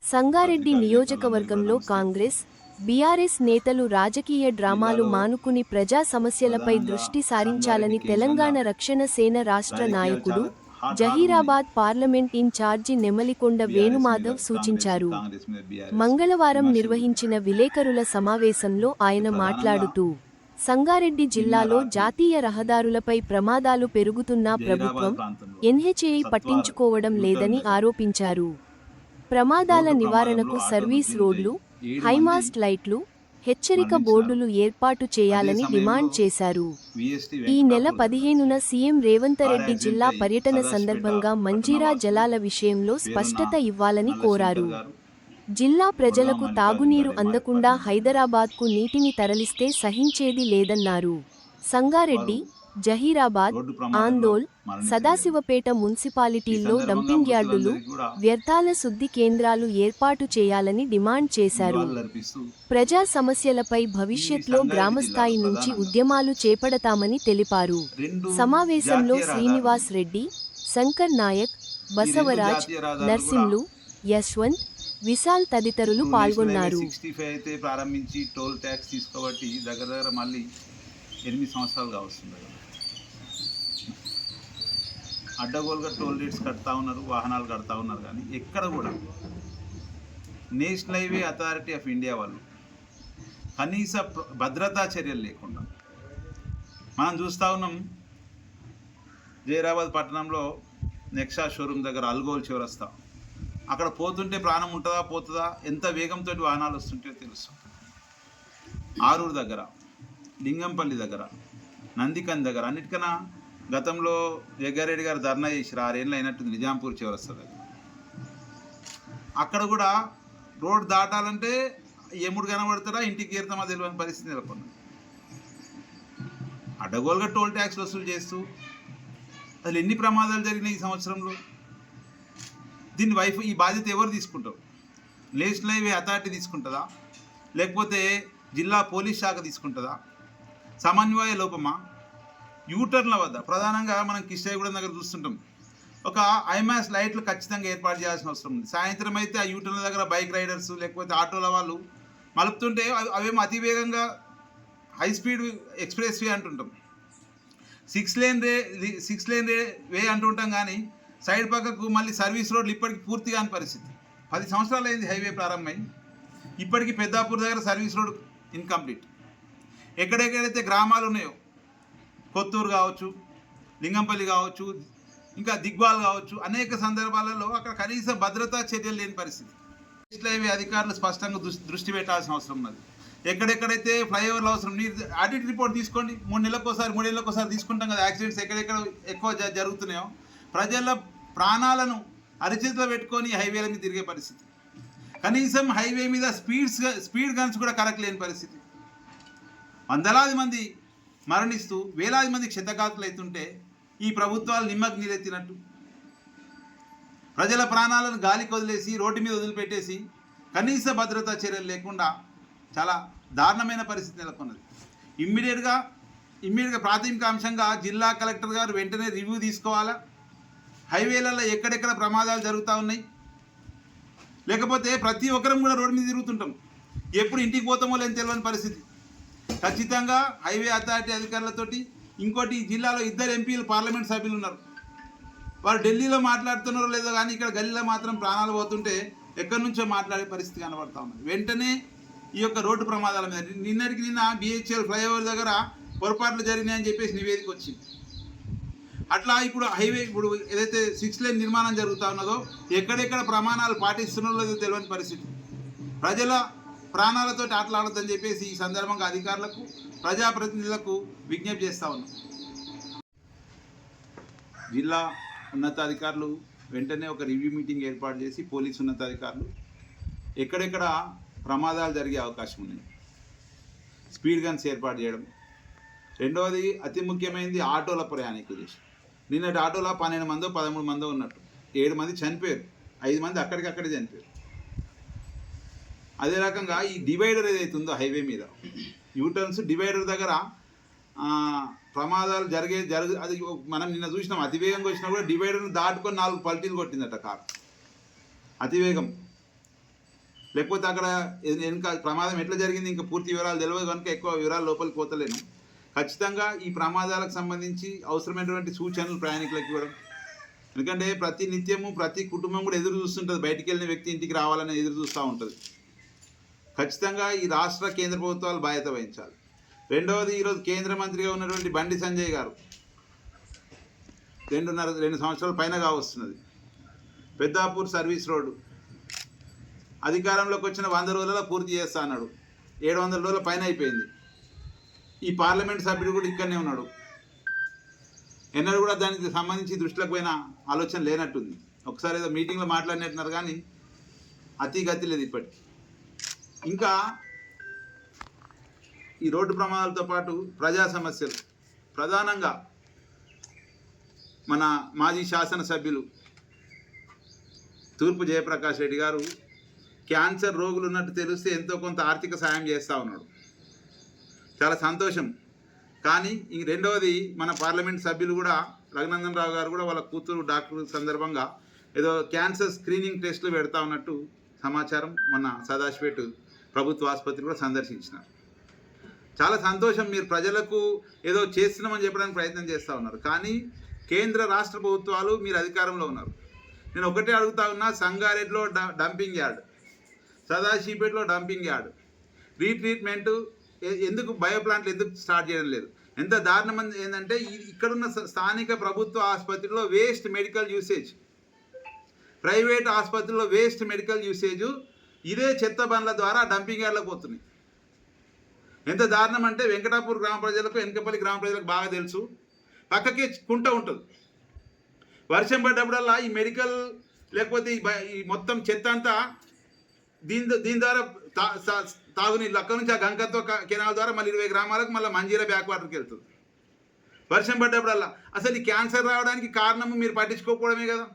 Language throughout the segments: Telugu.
సంగారెడ్డి నియోజకవర్గంలో కాంగ్రెస్, బీఆర్ఎస్ నేతలు రాజకీయ డ్రామాలు మానుకుని ప్రజా సమస్యలపై దృష్టి సారించాలని తెలంగాణ రక్షణ సేన రాష్ట్ర నాయకుడు, జహీరాబాద్ పార్లమెంట్ ఇన్ఛార్జి నెమలికొండ వేణుమాధవ్ సూచించారు. మంగళవారం నిర్వహించిన విలేకరుల సమావేశంలో ఆయన మాట్లాడుతూ, సంగారెడ్డి జిల్లాలో జాతీయ రహదారులపై ప్రమాదాలు పెరుగుతున్నా ప్రభుత్వం, ఎన్హెచ్ఏఐ పట్టించుకోవడం లేదని ఆరోపించారు. ప్రమాదాల నివారణకు సర్వీస్ రోడ్లు, హైమాస్ట్ లైట్లు, హెచ్చరిక బోర్డులు ఏర్పాటు చేయాలని డిమాండ్ చేశారు. ఈ నెల 15న సీఎం రేవంతరెడ్డి జిల్లా పర్యటన సందర్భంగా మంజీరా జలాల విషయంలో స్పష్టత ఇవ్వాలని కోరారు. జిల్లా ప్రజలకు తాగునీరు అందకుండా హైదరాబాద్కు నీటిని తరలిస్తే సహించేది లేదన్నారు. సంగారెడ్డి, జహీరాబాద్, ఆందోల్, సదాశివపేట మున్సిపాలిటీల్లో డంపింగ్ యార్డులు, వ్యర్థాల శుద్ధి కేంద్రాలు ఏర్పాటు చేయాలని డిమాండ్ చేశారు. ప్రజా సమస్యలపై భవిష్యత్లో గ్రామస్థాయి నుంచి ఉద్యమాలు చేపడతామని తెలిపారు. సమావేశంలో శ్రీనివాస్ రెడ్డి, శంకర్ నాయక్, బసవరాజ్, నర్సింలు, యశ్వంత్, విశాల్ తదితరులు పాల్గొన్నారు. 8 సంవత్సరాలు కావస్తుంది. అడ్డగోలుగా టోల్ రేట్స్ కడతా ఉన్నారు, వాహనాలు కడతా ఉన్నారు, కానీ ఎక్కడ కూడా national highway authority of India వాళ్ళు కనీస భద్రతా చర్యలు లేకుండా మనం చూస్తూ ఉన్నాం. జైరాబాద్ పట్టణంలో నెక్సా షోరూమ్ దగ్గర అల్గోల్ చౌరస్తా, అక్కడ పోతుంటే ప్రాణం ఉంటుందా పోతుందా, ఎంత వేగంతో వాహనాలు వస్తుంటాయో తెలుసు. ఆరూరు దగ్గర, లింగంపల్లి దగ్గర, నందికన్ దగ్గర, అన్నిటికన్నా గతంలో జగ్గారెడ్డి గారు ధర్నా చేసిరు, 6 ఏళ్ళు అయినట్టుంది నిజాంపూర్ చౌరస్తా దగ్గర. అక్కడ కూడా రోడ్ దాటాలంటే ఎముడు కనబడతారా ఇంటికి తీరుతామా తెలియని పరిస్థితి నెలకొంది. అడ్డగోలుగా టోల్ ట్యాక్స్ వసూలు చేస్తూ అసలు ఎన్ని ప్రమాదాలు జరిగినాయి ఈ సంవత్సరంలో. ఈ బాధ్యత ఎవరు తీసుకుంటారు? నేషనల్ హైవే అథారిటీ తీసుకుంటుందా, లేకపోతే జిల్లా పోలీస్ శాఖ తీసుకుంటుందా? సమన్వయ లోపమా? యూటర్న్ల వద్ద ప్రధానంగా మనం కిష్టాయగూడెం దగ్గర చూస్తుంటాం, ఒక ఐమాస్ లైట్లు ఖచ్చితంగా ఏర్పాటు చేయాల్సిన అవసరం ఉంది. సాయంత్రం అయితే ఆ యూటర్న్ల దగ్గర బైక్ రైడర్స్ లేకపోతే ఆటోల వాళ్ళు మలుపుతుంటే అవేమో అతివేగంగా హై స్పీడ్ ఎక్స్ప్రెస్ వే అంటుంటాం, 6 లేన్ వే అంటుంటాం, కానీ సైడ్ పక్కకు మళ్ళీ సర్వీస్ రోడ్లు ఇప్పటికి పూర్తి కాని పరిస్థితి. 10 సంవత్సరాలు అయింది హైవే ప్రారంభమై, ఇప్పటికీ పెద్దాపూర్ దగ్గర సర్వీస్ రోడ్ ఇన్కంప్లీట్. ఎక్కడెక్కడైతే గ్రామాలు ఉన్నాయో, కొత్తూరు కావచ్చు, లింగంపల్లి కావచ్చు, ఇంకా దిగ్వాల్ కావచ్చు, అనేక సందర్భాలలో అక్కడ కనీస భద్రతా చర్యలు లేని పరిస్థితి. నేషనల్ హైవే అధికారులు స్పష్టంగా దృష్టి పెట్టాల్సిన అవసరం ఉన్నది. ఎక్కడెక్కడైతే ఫ్లైఓవర్లు అవసరం, మీరు ఆడిట్ రిపోర్ట్ తీసుకోండి. 3 నెలలకోసారి తీసుకుంటాం కదా. యాక్సిడెంట్స్ ఎక్కడెక్కడ ఎక్కువ జరుగుతున్నాయో, ప్రజల ప్రాణాలను అరిచేతిలో పెట్టుకొని హైవేల మీద తిరిగే పరిస్థితి. కనీసం హైవే మీద స్పీడ్ గన్స్ కూడా కరెక్ట్ లేని పరిస్థితి. వందలాది మంది మరణిస్తూ వేలాది మంది క్షతగాతులు అవుతుంటే ఈ ప్రభుత్వాలు నిమ్మకు నీరెత్తినట్టు ప్రజల ప్రాణాలను గాలికి వదిలేసి రోడ్డు మీద వదిలిపెట్టేసి కనీస భద్రతా చర్యలు లేకుండా చాలా దారుణమైన పరిస్థితి నెలకొన్నది. ఇమ్మీడియట్గా ప్రాథమిక అంశంగా జిల్లా కలెక్టర్ గారు వెంటనే రివ్యూ తీసుకోవాలా. హైవేలలో ఎక్కడెక్కడ ప్రమాదాలు జరుగుతూ ఉన్నాయి, లేకపోతే ప్రతి ఒక్కరం కూడా రోడ్డు మీద తిరుగుతుంటాం, ఎప్పుడు ఇంటికి పోతామో లేని తెలియని పరిస్థితి. ఖచ్చితంగా హైవే అథారిటీ అధికారులతోటి, ఇంకోటి జిల్లాలో 2 ఎంపీలు పార్లమెంట్ సభ్యులు ఉన్నారు, వారు ఢిల్లీలో మాట్లాడుతున్నారో లేదో కానీ ఇక్కడ గల్లీలో మాత్రం ప్రాణాలు పోతుంటే ఎక్కడి నుంచో మాట్లాడే పరిస్థితి కనబడతా ఉన్నది. వెంటనే ఈ యొక్క రోడ్డు ప్రమాదాల మీద నిన్న బిహెచ్ఎల్ ఫ్లైఓవర్ దగ్గర పొరపాట్లు జరిగినాయని చెప్పేసి నివేదిక వచ్చింది. అట్లా ఇప్పుడు హైవే ఏదైతే 6 లేన్ నిర్మాణం జరుగుతూ ఉన్నదో ఎక్కడెక్కడ ప్రమాణాలు పాటిస్తున్నారో లేదో తెలియని పరిస్థితి. ప్రజల ప్రాణాలతో ఆటలాడొద్దని చెప్పేసి ఈ సందర్భంగా అధికారులకు, ప్రజాప్రతినిధులకు విజ్ఞప్తి చేస్తూ ఉన్నాం. జిల్లా ఉన్నతాధికారులు వెంటనే ఒక రివ్యూ మీటింగ్ ఏర్పాటు చేసి, పోలీసు ఉన్నతాధికారులు ఎక్కడెక్కడ ప్రమాదాలు జరిగే అవకాశం ఉన్నాయి స్పీడ్ గన్స్ ఏర్పాటు చేయడం. రెండవది అతి ముఖ్యమైనది ఆటోల ప్రయాణికుల విషయం. నిన్నటి ఆటోలో 12 మందో 13 మందో ఉన్నట్టు, 7 మంది చనిపోయారు, 5 మంది అక్కడికక్కడే చనిపోయారు. అదే రకంగా ఈ డివైడర్ ఏదైతే ఉందో హైవే మీద యూటర్న్స్ డివైడర్ దగ్గర ప్రమాదాలు అది మనం నిన్న చూసినాం. అతివేగంగా వచ్చినా కూడా డివైడర్ను దాటుకొని 4 పల్టీలు కొట్టిందట కారు, అతివేగం. లేకపోతే అక్కడ వెనుక ప్రమాదం ఎట్లా జరిగింది ఇంకా పూర్తి వివరాలు తెలియదు కనుక ఎక్కువ వివరాలు లోపలికి పోతలేను. ఖచ్చితంగా ఈ ప్రమాదాలకు సంబంధించి అవసరమైనటువంటి సూచనలు ప్రయాణికులకు ఇవ్వడం. ఎందుకంటే ప్రతి నిత్యము ప్రతి కుటుంబం కూడా ఎదురు చూస్తుంటుంది, బయటికి వెళ్ళిన వ్యక్తి ఇంటికి రావాలని ఎదురు చూస్తూ ఉంటుంది. ఖచ్చితంగా ఈ రాష్ట్ర కేంద్ర ప్రభుత్వాలు బాధ్యత వహించాలి. రెండవది, ఈరోజు కేంద్ర మంత్రిగా ఉన్నటువంటి బండి సంజయ్ గారు 2 సంవత్సరాల పైన కావస్తున్నది. పెద్దాపూర్ సర్వీస్ రోడ్డు అధికారంలోకి వచ్చిన 100 రోజులలో పూర్తి చేస్తా అన్నాడు. 700 రోజుల పైన అయిపోయింది. ఈ పార్లమెంట్ సభ్యుడు కూడా ఇక్కడనే ఉన్నాడు. ఎన్నడూ కూడా దానికి సంబంధించి దృష్టిలోకి పోయిన ఆలోచన లేనట్టుంది. ఒకసారి ఏదో మీటింగ్లో మాట్లాడినట్టున్నారు కానీ అతి గతి లేదు ఇప్పటికి. ఇంకా ఈ రోడ్డు ప్రమాదాలతో పాటు ప్రజా సమస్యలు, ప్రధానంగా మన మాజీ శాసనసభ్యులు తూర్పు జయప్రకాష్ రెడ్డి గారు క్యాన్సర్ రోగులు ఉన్నట్టు తెలిస్తే ఎంతో కొంత ఆర్థిక సాయం చేస్తూ ఉన్నాడు. చాలా సంతోషం. కానీ ఈ రెండవది, మన పార్లమెంట్ సభ్యులు కూడా రఘునందన్ రావు గారు కూడా వాళ్ళ కూతురు డాక్టర్ సందర్భంగా ఏదో క్యాన్సర్ స్క్రీనింగ్ టెస్టులు పెడతా ఉన్నట్టు సమాచారం. మొన్న సదాశివపేట ప్రభుత్వ ఆసుపత్రి కూడా సందర్శించినారు. చాలా సంతోషం. మీరు ప్రజలకు ఏదో చేస్తున్నామని చెప్పడానికి ప్రయత్నం చేస్తూ ఉన్నారు. కానీ కేంద్ర రాష్ట్ర ప్రభుత్వాలు మీరు అధికారంలో ఉన్నారు. నేను ఒకటే అడుగుతా ఉన్నా, సంగారెడ్డిలో డంపింగ్ యార్డ్, సదాశివపేటలో డంపింగ్ యార్డ్, రీట్రీట్మెంట్ ఎందుకు, బయో ప్లాంట్లు ఎందుకు స్టార్ట్ చేయడం లేదు? ఎంత దారుణం ఏంటంటే ఇక్కడున్న స్థానిక ప్రభుత్వ ఆసుపత్రిలో వేస్ట్ మెడికల్ యూసేజ్, ప్రైవేట్ ఆసుపత్రిలో వేస్ట్ మెడికల్ యూసేజ్ ఇదే చెత్త బండ్ల ద్వారా డంపింగ్ యార్డ్లకు పోతున్నాయి. ఎంత దారుణం అంటే వెంకటాపూర్ గ్రామ ప్రజలకు, వెనకపల్లి గ్రామ ప్రజలకు బాగా తెలుసు. పక్కకే కుంట ఉంటుంది. వర్షం పడ్డప్పుడల్లా ఈ మెడికల్ లేకపోతే ఈ మొత్తం చెత్త అంతా దీని ద్వారా తాగునీళ్ళు అక్కడ నుంచి ఆ గంకత్వ కెనాల్ ద్వారా మళ్ళీ 20 గ్రామాలకు మళ్ళీ మంజీరా బ్యాక్ వాటర్కి వెళ్తుంది. వర్షం పడ్డప్పుడల్లా అసలు ఈ క్యాన్సర్ రావడానికి కారణము మీరు పట్టించుకోకపోవడమే కదా.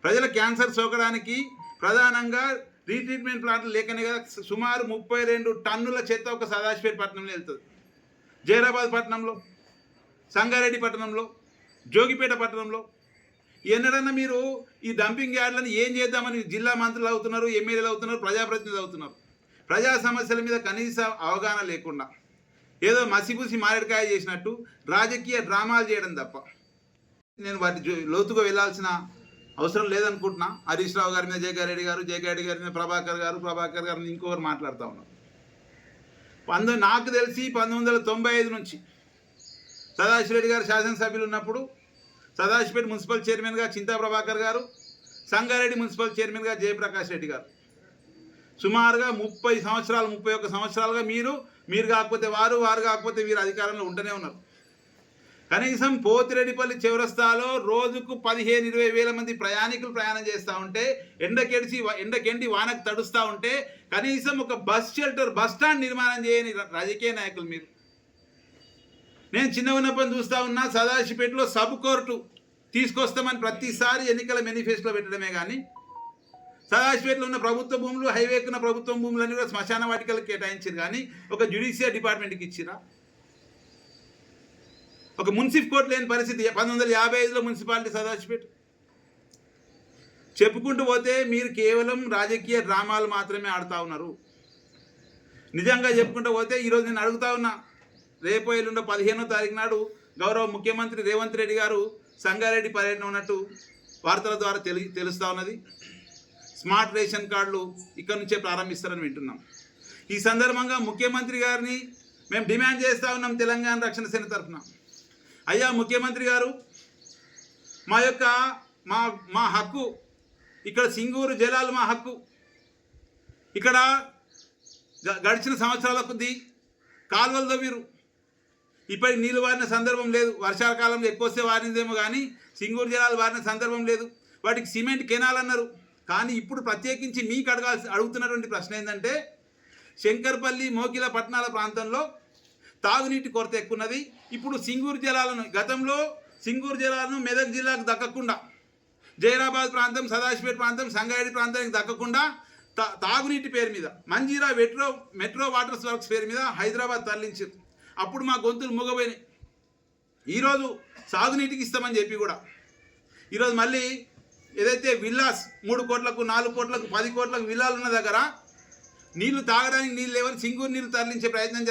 ప్రజల క్యాన్సర్ సోకడానికి ప్రధానంగా రీట్రీట్మెంట్ ప్లాంట్లు లేకనే కదా. సుమారు 32 టన్నుల చెత్త ఒక సదాశివపేట పట్టణంలో వెళ్తుంది. జైరాబాద్ పట్టణంలో, సంగారెడ్డి పట్టణంలో, జోగిపేట పట్టణంలో ఎన్నడన్నా మీరు ఈ డంపింగ్ యార్డ్లను ఏం చేద్దామని జిల్లా మంత్రులు అవుతున్నారు, ఎమ్మెల్యేలు అవుతున్నారు, ప్రజాప్రతినిధులు అవుతున్నారు. ప్రజా సమస్యల మీద కనీస అవగాహన లేకుండా ఏదో మసిపూసి మారేడుకాయ చేసినట్టు రాజకీయ డ్రామాలు చేయడం తప్ప నేను వాటి లోతుగా వెళ్ళాల్సిన అవసరం లేదనుకుంటున్నా. హరీష్ రావు గారి మీద జయగారెడ్డి గారి మీద ప్రభాకర్ గారు ఇంకొకరు మాట్లాడుతూ ఉన్నారు. నాకు తెలిసి 1995 నుంచి సదాశివరెడ్డి గారు శాసనసభ్యులు ఉన్నప్పుడు సదాశివపేట మున్సిపల్ చైర్మన్గా చింతా ప్రభాకర్ గారు, సంగారెడ్డి మున్సిపల్ చైర్మన్గా జయప్రకాష్ రెడ్డి గారు, సుమారుగా 31 సంవత్సరాలుగా మీరు కాకపోతే వారు కాకపోతే వీరు అధికారంలో ఉంటూనే ఉన్నారు. కనీసం పోతిరెడ్డిపల్లి చౌరస్తాలో రోజుకు 15-20 వేల మంది ప్రయాణికులు ప్రయాణం చేస్తూ ఉంటే, ఎండకెండి వానకు తడుస్తూ ఉంటే కనీసం ఒక బస్ స్టాండ్ నిర్మాణం చేయని రాజకీయ నాయకులు మీరు. నేను చిన్న ఉన్నప్పుడు చూస్తూ ఉన్నా, సదాశివపేటలో సబ్ కోర్టు తీసుకొస్తామని ప్రతిసారి ఎన్నికల మేనిఫెస్టోలో పెట్టడమే కానీ సదాశివపేటలో ఉన్న ప్రభుత్వ భూములు, హైవేకి ఉన్న ప్రభుత్వ భూములన్నీ కూడా శ్మశాన వాటికలకు కేటాయించారు. కానీ ఒక జ్యుడిషియల్ డిపార్ట్మెంట్కి ఇచ్చిరా? ఒక మున్సిఫ్ కోర్టు లేని పరిస్థితి. 1955లో మున్సిపాలిటీ సదాశివపేట. చెప్పుకుంటూ పోతే మీరు కేవలం రాజకీయ డ్రామాలు మాత్రమే ఆడుతూ ఉన్నారు. నిజంగా చెప్పుకుంటూ పోతే ఈరోజు నేను అడుగుతా ఉన్నా, రేపు ఎల్లుండో 15వ తారీఖు నాడు గౌరవ ముఖ్యమంత్రి రేవంత్ రెడ్డి గారు సంగారెడ్డి పర్యటన ఉన్నట్టు వార్తల ద్వారా తెలుస్తూ ఉన్నది. స్మార్ట్ రేషన్ కార్డులు ఇక్కడ నుంచే ప్రారంభిస్తారని వింటున్నాం. ఈ సందర్భంగా ముఖ్యమంత్రి గారిని మేము డిమాండ్ చేస్తూ ఉన్నాం తెలంగాణ రక్షణ సేన తరఫున. అయ్యా ముఖ్యమంత్రి గారు, మా హక్కు, ఇక్కడ సింగూరు జలాలు మా హక్కు. ఇక్కడ గడిచిన సంవత్సరాల కొద్దీ కాలువలతో మీరు ఇప్పటికి నీళ్ళు వారిన సందర్భం లేదు. వర్షాకాలంలో ఎక్కువ వస్తే వారిందేమో కానీ సింగూరు జలాలు వారిన సందర్భం లేదు. వాటికి సిమెంట్ కెనాల్ అన్నారు. కానీ ఇప్పుడు ప్రత్యేకించి మీకు అడుగుతున్నటువంటి ప్రశ్న ఏంటంటే, శంకర్పల్లి, మోకిల పట్టణాల ప్రాంతంలో తాగునీటి కొరత ఎక్కున్నది. ఇప్పుడు గతంలో సింగూరు జలాలను మెదక్ జిల్లాకు దక్కకుండా, జైరాబాద్ ప్రాంతం, సదాశివపేట ప్రాంతం, సంగారెడ్డి ప్రాంతానికి దక్కకుండా తాగునీటి పేరు మీద మంజీరా మెట్రో వాటర్ వర్క్స్ పేరు మీద హైదరాబాద్ తరలించారు. అప్పుడు మా గొంతులు మూగపోయినాయి. ఈరోజు సాగునీటికి ఇస్తామని చెప్పి కూడా ఈరోజు మళ్ళీ ఏదైతే విల్లాస్ 3 కోట్లకు 4 కోట్లకు 10 కోట్లకు విల్లాలు ఉన్న దగ్గర నీళ్లు తాగడానికి నీళ్ళు లేవని సింగూరు నీళ్లు తరలించే ప్రయత్నం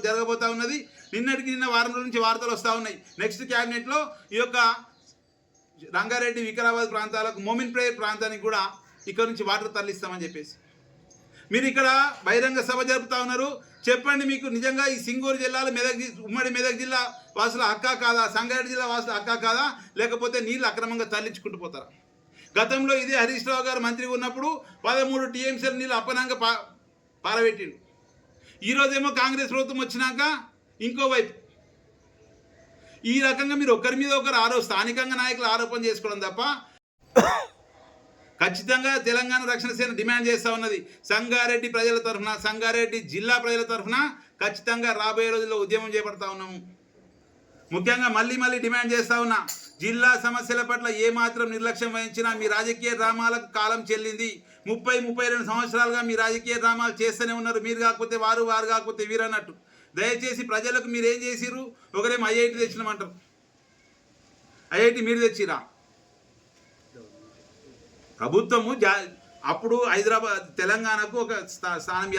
జరగబోతా ఉన్నది. నిన్న వారం రోజుల నుంచి వార్తలు వస్తూ ఉన్నాయి. నెక్స్ట్ క్యాబినెట్లో ఈ యొక్క రంగారెడ్డి వికారాబాద్ ప్రాంతాలకు మోమిన్పేట్ ప్రాంతానికి కూడా ఇక్కడ నుంచి వాటర్ తరలిస్తామని చెప్పేసి మీరు ఇక్కడ బహిరంగ సభ జరుపుతా ఉన్నారు. చెప్పండి, మీకు నిజంగా ఈ సింగూరు జిల్లాలో ఉమ్మడి మెదక్ జిల్లా వాసుల హక్కా కాదా, సంగారెడ్డి జిల్లా వాసుల హక్కా కాదా, లేకపోతే నీళ్ళు అక్రమంగా తరలించుకుంటూ పోతారా? గతంలో ఇదే హరీష్ రావు గారు మంత్రిగా ఉన్నప్పుడు 13 టీఎంసీల నీళ్ళు అప్పనంగా పారబెట్టిండు. ఈరోజేమో కాంగ్రెస్ ప్రభుత్వం వచ్చినాక ఇంకోవైపు ఈ రకంగా మీరు ఒకరి మీద ఒకరు స్థానికంగా నాయకులు ఆరోపణ చేసుకోవడం తప్ప ఖచ్చితంగా తెలంగాణ రక్షణ సేన డిమాండ్ చేస్తూ ఉన్నది. సంగారెడ్డి ప్రజల తరఫున, సంగారెడ్డి జిల్లా ప్రజల తరఫున ఖచ్చితంగా రాబోయే రోజుల్లో ఉద్యమం చేపడతా ఉన్నాము. ముఖ్యంగా మళ్ళీ డిమాండ్ చేస్తూ ఉన్నా, జిల్లా సమస్యల పట్ల ఏమాత్రం నిర్లక్ష్యం వహించినా మీ రాజకీయ డ్రామాలకు కాలం చెల్లింది. 30-32 సంవత్సరాలుగా మీ రాజకీయ డ్రామాలు చేస్తూనే ఉన్నారు. మీరు కాకపోతే వారు, వారు కాకపోతే వీరు అన్నట్టు. దయచేసి ప్రజలకు మీరు ఏం చేసిర్రు? ఒకరేమో ఐఐటి తెచ్చినామంటారు. ఐఐటి మీరు తెచ్చిరా? ప్రభుత్వము అప్పుడు హైదరాబాద్ తెలంగాణకు ఒక స్థానం.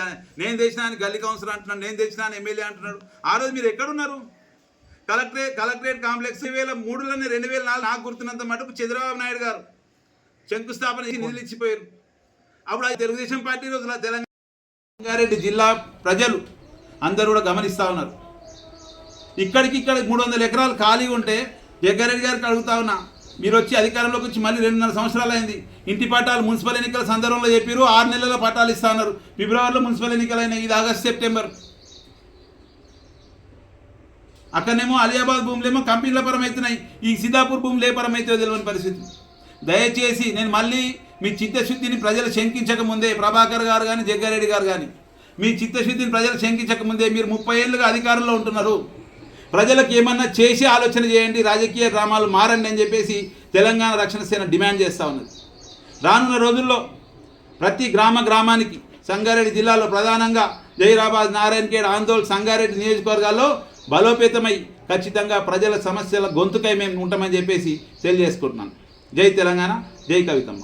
నేను తెచ్చినా అని గల్లీ కౌన్సిలర్ అంటున్నాడు, నేను తెచ్చినా అని ఎమ్మెల్యే అంటున్నాడు. ఆ రోజు మీరు ఎక్కడున్నారు? కలెక్టరేట్ కాంప్లెక్స్ 2003లోనే 2004 నాకు గుర్తున్నంత మటుకు చంద్రబాబు నాయుడు గారు శంకుస్థాపన నిధులు ఇచ్చిపోయారు. అప్పుడు అది తెలుగుదేశం పార్టీ రోజుల తెలంగాణ జిల్లా ప్రజలు అందరూ కూడా గమనిస్తూ ఉన్నారు. ఇక్కడ 300 ఎకరాలు ఖాళీగా ఉంటే జగ్గారెడ్డి గారికి అడుగుతా ఉన్నా, మీరు వచ్చి అధికారంలోకి వచ్చి మళ్ళీ 2.5 సంవత్సరాలు అయింది. ఇంటి పట్టాలు మున్సిపల్ ఎన్నికల సందర్భంలో చెప్పారు 6 నెలల పట్టాలు ఇస్తా ఉన్నారు. ఫిబ్రవరిలో మున్సిపల్ ఎన్నికలు అయినాయి. ఇది ఆగస్ట్ సెప్టెంబర్. అక్కడనేమో అలియాబాద్ భూములేమో కంపెనీల పరం అవుతున్నాయి. ఈ సిద్ధాపూర్ భూములు ఏ పరం అవుతుందో తెలియని పరిస్థితి. దయచేసి నేను మళ్ళీ మీ చిత్తశుద్ధిని ప్రజలు శంకించకముందే, ప్రభాకర్ గారు కానీ జగ్గారెడ్డి గారు కానీ మీ చిత్తశుద్ధిని ప్రజలు శంకించకముందే, మీరు 30 ఏళ్ళుగా అధికారంలో ఉంటున్నారు. ప్రజలకు ఏమన్నా చేసి ఆలోచన చేయండి, రాజకీయ డ్రామాలు మారండి అని చెప్పేసి తెలంగాణ రక్షణ సేన డిమాండ్ చేస్తూ ఉన్నది. రానున్న రోజుల్లో ప్రతి గ్రామానికి సంగారెడ్డి జిల్లాలో ప్రధానంగా జైరాబాద్, నారాయణఖేడ్, ఆందోళ్, సంగారెడ్డి నియోజకవర్గాల్లో బలోపేతమై ఖచ్చితంగా ప్రజల సమస్యల గొంతుకై మేము ఉంటామని చెప్పేసి తెలియజేసుకుంటున్నాను. జై తెలంగాణ, జై కవితమ్మ.